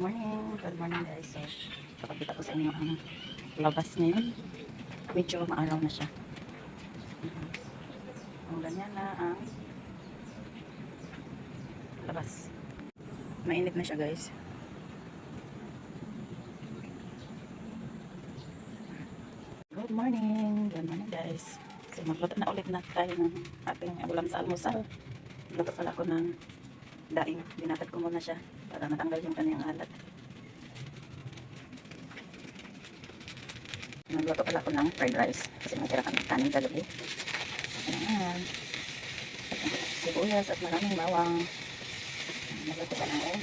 Good morning guys. So, kapagkita ko sa inyo ang labas ngayon. Medyo maaraw na siya. Ang ganyan na ang labas. Mainit na siya guys. Good morning guys. So, magluto na ulit na tayo ng ating ulam sa almusal. Luto pala ako ng daing. Binatad ko muna siya para matanggal yung kanyang alat. Nagluto pala ako ng fried rice kasi matira kami kanin kagabi. Ayan. Sibuyas at maraming bawang. Nagluto pa ng egg.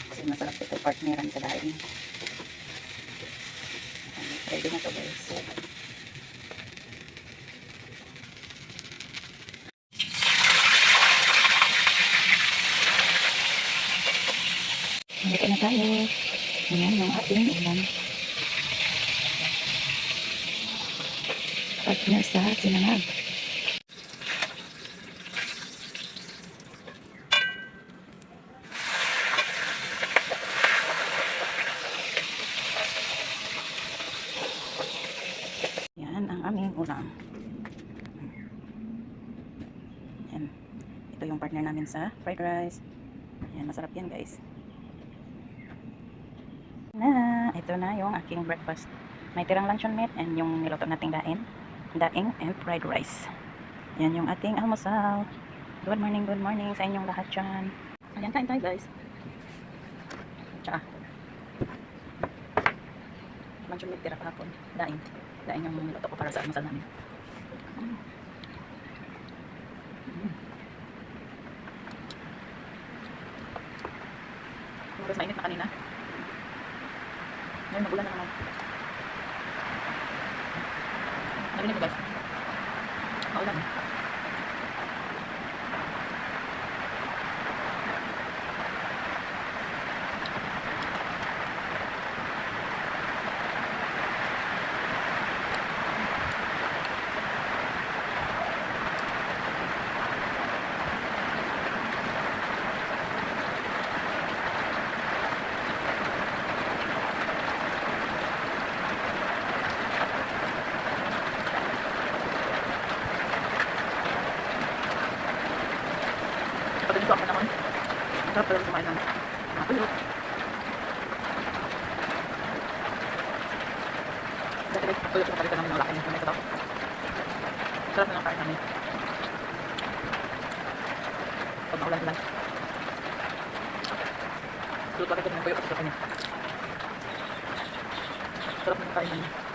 Kasi masarap ito partneran sa daing. Ready na ito guys. Nagluto na tayo. Ayan yung ating ulam. Partner sa sinangag. Yan ang aming ulam. Yan. Ito yung partner namin sa fried rice. Yan, masarap yan guys. Ito na yung aking breakfast. May tirang luncheon meat and yung niluto nating daing and fried rice. Yan yung ating almusal. Good morning sa inyong lahat dyan. Ayan, kain tayo guys. Tsaka luncheon meat tira kahapon. Daing yung niluto ko para sa almusal namin. Mas mainit na kanina. Ngayon magulan na naman. Narinig ko guys. Maulan. Kapag ganito ang panahon, masarap pala kumain ng mga pulot. Dati guys, pulot yung palitan namin ng laki ng kamay ito. Sarap na lang kain namin. Pag maulan-ulan. Pulot palitan ng pulot at ito kanya. Sarap na lang kain namin.